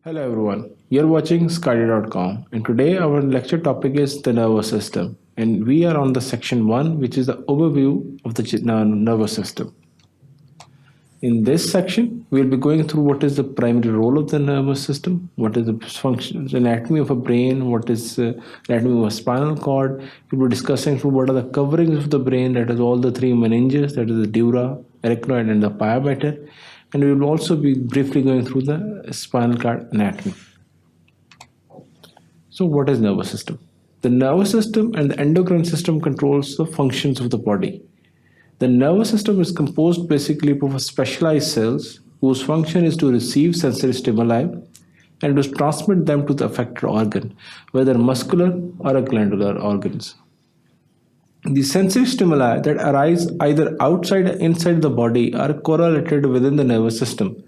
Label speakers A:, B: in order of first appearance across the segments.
A: Hello everyone, you're watching sqadia.com and today our lecture topic is the nervous system and we are on the section 1 which is the overview of the nervous system. In this section, we'll be going through what is the primary role of the nervous system, what is the function, the anatomy of a brain, what is the anatomy of a spinal cord. We'll be discussing through what are the coverings of the brain, that is all the three meninges, that is the dura, arachnoid and the pia mater. And we will also be briefly going through the spinal cord anatomy. So what is nervous system? The nervous system and the endocrine system controls the functions of the body. The nervous system is composed basically of specialized cells whose function is to receive sensory stimuli and to transmit them to the affected organ, whether muscular or glandular organs. The sensory stimuli that arise either outside or inside the body are correlated within the nervous system.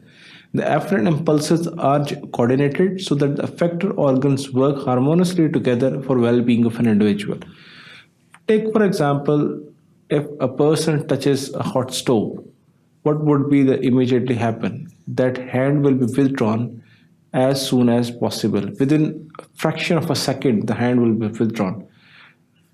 A: The afferent impulses are coordinated so that the affected organs work harmoniously together for well-being of an individual. Take for example, if a person touches a hot stove, what would be the immediately happen? That hand will be withdrawn as soon as possible. Within a fraction of a second, the hand will be withdrawn.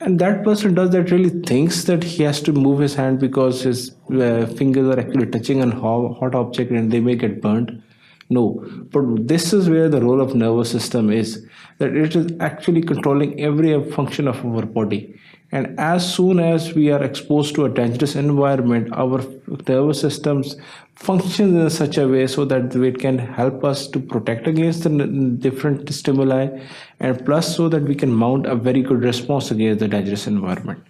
A: And that person does that really thinks that he has to move his hand because his fingers are actually touching a hot object and they may get burnt. No, but this is where the role of nervous system is, that it is actually controlling every function of our body. And as soon as we are exposed to a dangerous environment, our nervous systems function in such a way so that it can help us to protect against the different stimuli, and plus so that we can mount a very good response against the dangerous environment.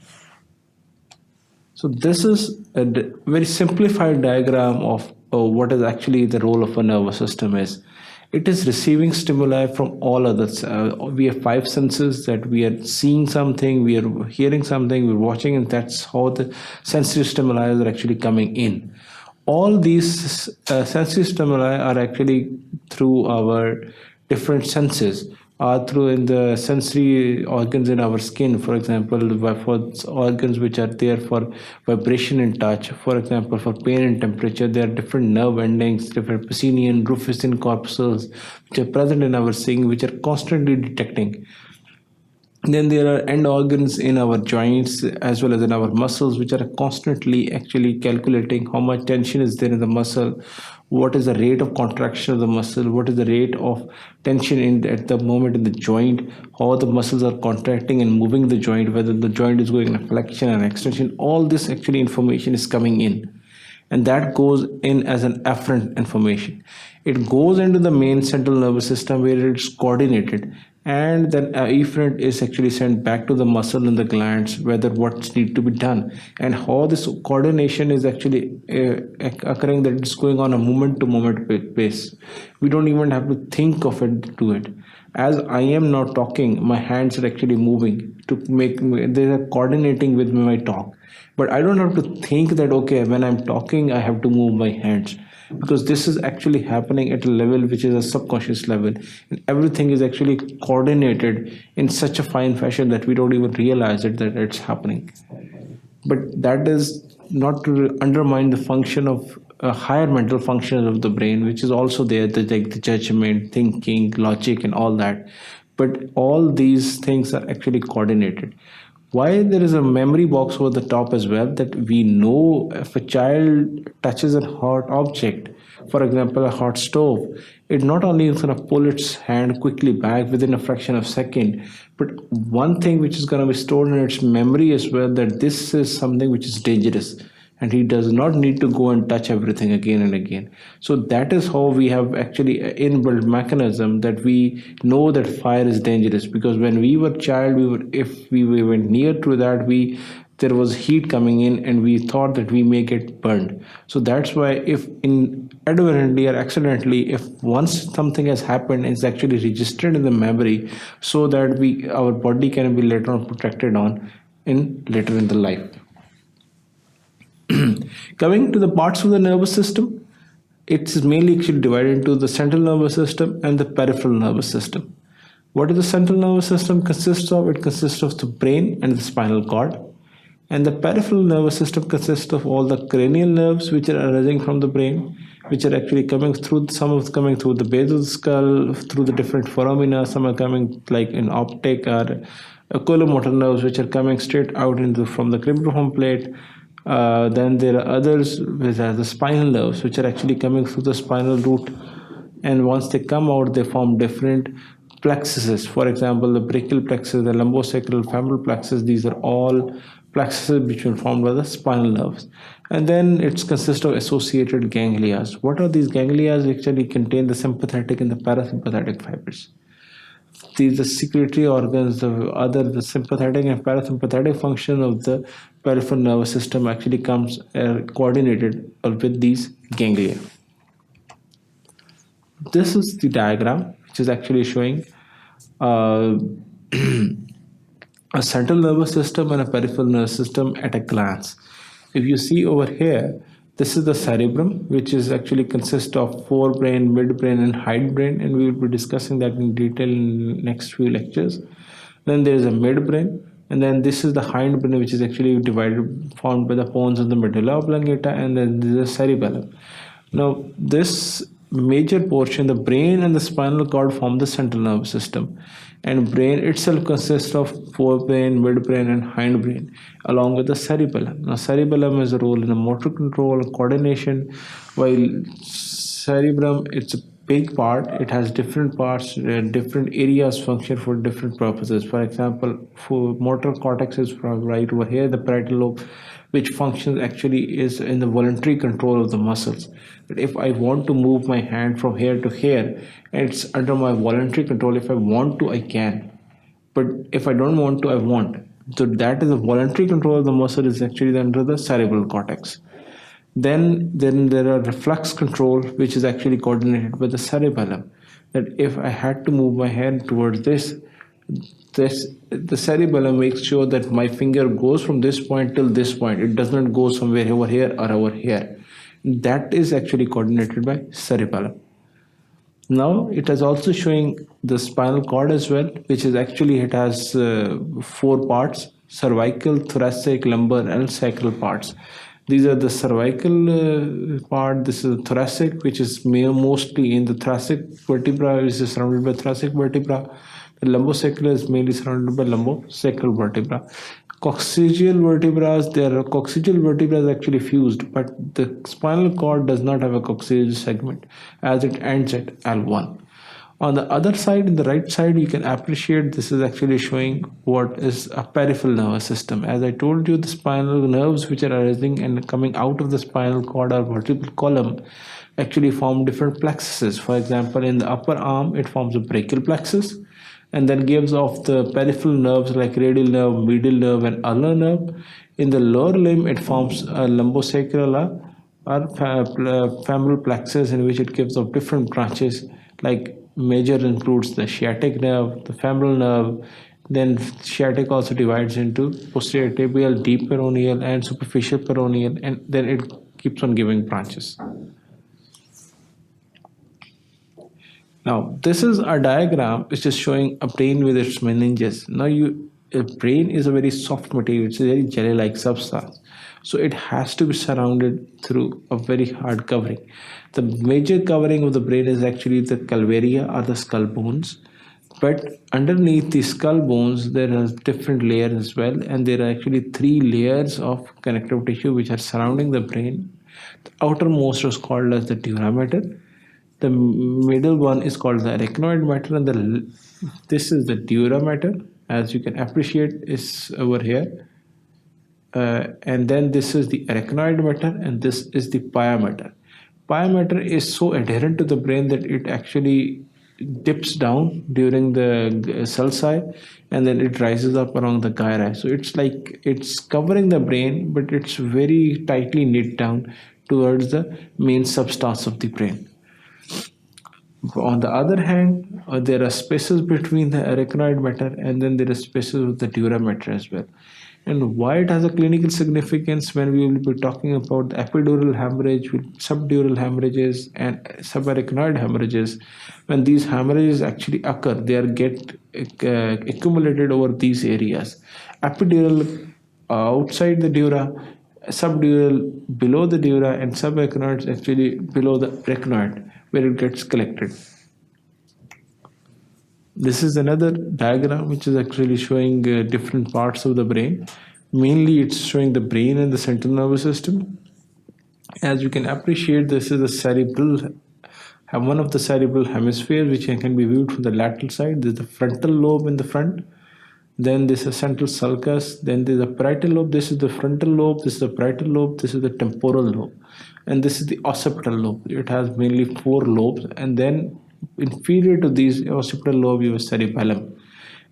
A: So this is a very simplified diagram of what is actually the role of a nervous system is. It is receiving stimuli from all others. We have 5 senses, that we are seeing something, we are hearing something, we're watching, and that's how the sensory stimuli are actually coming in. All these sensory stimuli are actually through our different senses, are through in the sensory organs in our skin, for example, for organs which are there for vibration and touch. For example, for pain and temperature, there are different nerve endings, different Pacinian, Rufusian corpuscles, which are present in our seeing, which are constantly detecting. Then there are end organs in our joints as well as in our muscles, which are constantly actually calculating how much tension is there in the muscle, what is the rate of contraction of the muscle, what is the rate of tension at the moment in the joint, how the muscles are contracting and moving the joint, whether the joint is going in flexion and extension. All this actually information is coming in, and that goes in as an afferent information. It goes into the main central nervous system where it's coordinated, and then efferent is actually sent back to the muscle and the glands, whether what's need to be done and how this coordination is actually occurring, that it's going on a moment to moment pace. We don't even have to think of it to it. As I am now talking, my hands are actually moving to make, they are coordinating with my talk, but I don't have to think that okay, when I'm talking I have to move my hands, because this is actually happening at a level which is a subconscious level, and everything is actually coordinated in such a fine fashion that we don't even realize that it's happening. But that is not to undermine the function of higher mental functions of the brain, which is also there, like the judgment, thinking, logic and all that. But all these things are actually coordinated. Why there is a memory box over the top as well, that we know if a child touches a hot object, for example a hot stove, it not only is going to pull its hand quickly back within a fraction of a second, but one thing which is going to be stored in its memory as well, that this is something which is dangerous, and he does not need to go and touch everything again and again. So that is how we have actually an inbuilt mechanism that we know that fire is dangerous, because when we were child, if we went near to that, there was heat coming in and we thought that we may get burned. So that's why if inadvertently or accidentally, if once something has happened, it's actually registered in the memory so that our body can be later on protected on later in the life. Coming to the parts of the nervous system, it's mainly actually divided into the central nervous system and the peripheral nervous system. What does the central nervous system consists of? It consists of the brain and the spinal cord. And the peripheral nervous system consists of all the cranial nerves which are arising from the brain, which are actually coming through, some of coming through the base of the skull, through the different foramina, some are coming like in optic or oculomotor nerves, which are coming straight out into from the cribriform plate. Then there are others which are the spinal nerves, which are actually coming through the spinal root, and once they come out, they form different plexuses. For example, the brachial plexus, the lumbosacral, femoral plexus, these are all plexuses which are formed by the spinal nerves. And then it consists of associated ganglia. What are these ganglia? Actually contain the sympathetic and the parasympathetic fibers. These are secretory organs, the sympathetic and parasympathetic function of the peripheral nervous system actually comes coordinated with these ganglia. This is the diagram which is actually showing a central nervous system and a peripheral nervous system at a glance. If you see over here, this is the cerebrum, which is actually consists of forebrain, midbrain, and hindbrain, and we will be discussing that in detail in next few lectures. Then there is a midbrain, and then this is the hindbrain, which is actually formed by the bones of the medulla oblongata, and then there is a cerebellum. Now, this major portion, the brain and the spinal cord, form the central nervous system, and brain itself consists of forebrain, midbrain, and hindbrain, along with the cerebellum. Now, cerebellum has a role in the motor control and coordination, while cerebrum, it's a big part. It has different parts, different areas function for different purposes. For example, for motor cortex is right over here, the parietal lobe, which functions actually is in the voluntary control of the muscles. But if I want to move my hand from here to here, it's under my voluntary control. If I want to, I can. But if I don't want to, I won't. So that is the voluntary control of the muscle is actually under the cerebral cortex. Then there are reflex control, which is actually coordinated with the cerebellum. That if I had to move my hand towards this, the cerebellum makes sure that my finger goes from this point till this point. It does not go somewhere over here or over here. That is actually coordinated by cerebellum. Now it is also showing the spinal cord as well, which is actually, it has 4 parts: cervical, thoracic, lumbar, and sacral parts. These are the cervical part. This is the thoracic, which is mostly in the thoracic vertebra, which is surrounded by thoracic vertebra. The lumbosacral is mainly surrounded by lumbosacral vertebra. Coccygeal vertebrae, coccygeal vertebra is actually fused, but the spinal cord does not have a coccygeal segment as it ends at L1. On the other side, in the right side, you can appreciate this is actually showing what is a peripheral nervous system. As I told you, the spinal nerves which are arising and coming out of the spinal cord or vertebral column actually form different plexuses. For example, in the upper arm, it forms a brachial plexus, and then gives off the peripheral nerves like radial nerve, medial nerve, and ulnar nerve. In the lower limb, it forms a lumbosacral or femoral plexus, in which it gives off different branches, like major includes the sciatic nerve, the femoral nerve. Then sciatic also divides into posterior tibial, deep peroneal, and superficial peroneal, and then it keeps on giving branches. Now, this is a diagram which is showing a brain with its meninges. Now, a brain is a very soft material, it's a very jelly-like substance. So it has to be surrounded through a very hard covering. The major covering of the brain is actually the calvaria or the skull bones. But underneath the skull bones, there are different layers as well. And there are actually 3 layers of connective tissue which are surrounding the brain. The outermost is called as the dura mater. The middle one is called the arachnoid matter, and this is the dura mater, as you can appreciate is over here. And then this is the arachnoid matter, and this is the pia mater. Pia mater is so adherent to the brain that it actually dips down during the sulci, and then it rises up along the gyri. So it's like it's covering the brain, but it's very tightly knit down towards the main substance of the brain. On the other hand, there are spaces between the arachnoid matter, and then there are spaces with the dura mater as well. And why it has a clinical significance when we will be talking about the epidural hemorrhage, subdural hemorrhages, and subarachnoid hemorrhages. When these hemorrhages actually occur, they get accumulated over these areas. Epidural outside the dura, subdural below the dura, and subarachnoid is actually below the arachnoid where it gets collected. This is another diagram which is actually showing different parts of the brain. Mainly it's showing the brain and the central nervous system. As you can appreciate, this is the cerebral, one of the cerebral hemispheres which can be viewed from the lateral side. There's the frontal lobe in the front. Then this is central sulcus. Then there's the parietal lobe. This is the frontal lobe. This is the parietal lobe. This is the temporal lobe. And this is the occipital lobe. It has mainly 4 lobes. And then inferior to these occipital lobe, you have cerebellum.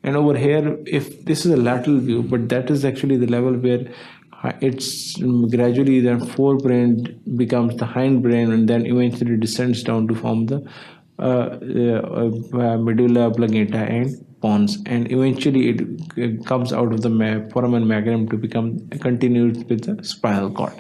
A: And over here, if this is a lateral view, but that is actually the level where it's gradually then forebrain becomes the hindbrain, and then eventually descends down to form the medulla oblongata and pons, and eventually it comes out of the foramen magnum to become continued with the spinal cord.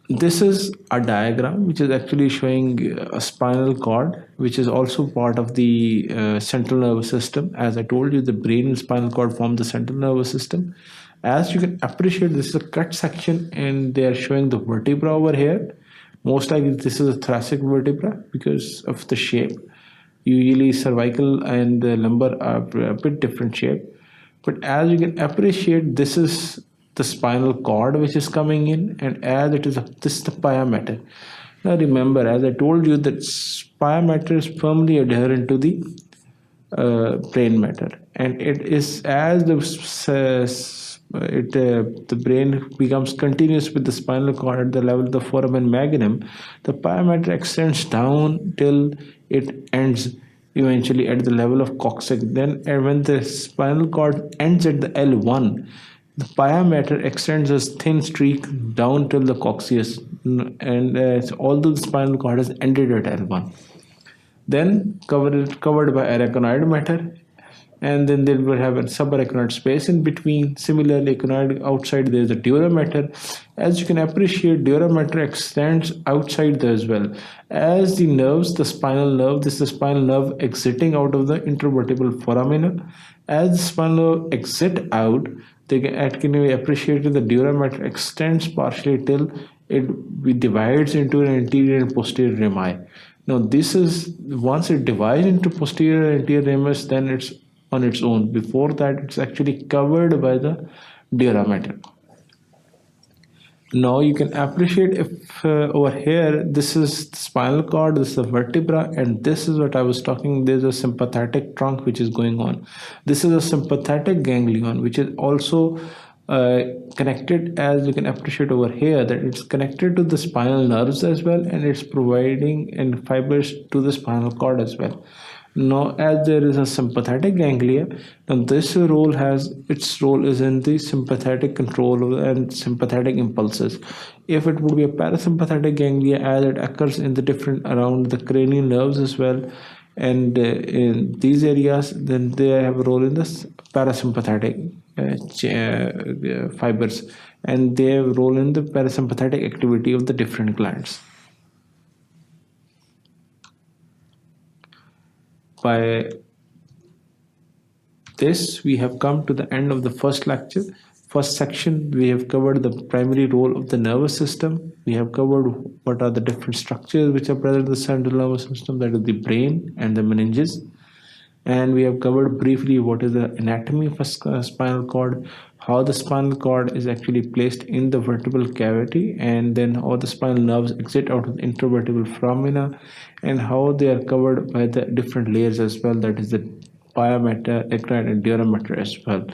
A: This is a diagram which is actually showing a spinal cord, which is also part of the central nervous system. As I told you, the brain and spinal cord form the central nervous system. As you can appreciate, this is a cut section, and they are showing the vertebra over here. Most likely this is a thoracic vertebra because of the shape. Usually cervical and the lumbar are a bit different shape. But as you can appreciate, this is the spinal cord which is coming in, and as it is this is the pia mater. Now remember, as I told you, that pia mater is firmly adherent to the brain matter, and it is as the brain becomes continuous with the spinal cord at the level of the foramen magnum, the pia mater extends down till it ends eventually at the level of coccyx. Then when the spinal cord ends at the L1, the pia mater extends a thin streak down till the coccyx, and although the spinal cord has ended at L1, then covered by arachnoid matter, and then they will have a subarachnoid space in between. Similarly, arachnoid outside there is a dura mater. As you can appreciate, dura mater extends outside there as well. As the nerves, the spinal nerve, this is the spinal nerve exiting out of the intervertebral foramina. As the spinal nerve exit out, they can be appreciated the dura mater extends partially till it divides into an anterior and posterior rami. Now this is, once it divides into posterior and anterior ramus, then it's on its own. Before that, it's actually covered by the dura mater. Now you can appreciate if over here, this is the spinal cord, this is the vertebra, and this is what I was talking. There's a sympathetic trunk which is going on. This is a sympathetic ganglion which is also connected, as you can appreciate over here, that it's connected to the spinal nerves as well, and it's providing and fibers to the spinal cord as well. Now, as there is a sympathetic ganglia, now this role is in the sympathetic control and sympathetic impulses. If it would be a parasympathetic ganglia, as it occurs in the different around the cranial nerves as well, and in these areas, then they have a role in the parasympathetic fibers, and they have a role in the parasympathetic activity of the different glands. By this, we have come to the end of the first lecture. First section, we have covered the primary role of the nervous system. We have covered what are the different structures which are present in the central nervous system, that is the brain and the meninges. And we have covered briefly what is the anatomy of a spinal cord, how the spinal cord is actually placed in the vertebral cavity, and then how the spinal nerves exit out of the intervertebral foramina, and how they are covered by the different layers as well, that is the pia mater, arachnoid, and dura mater as well.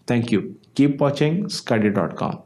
A: Thank you. Keep watching sqadia.com.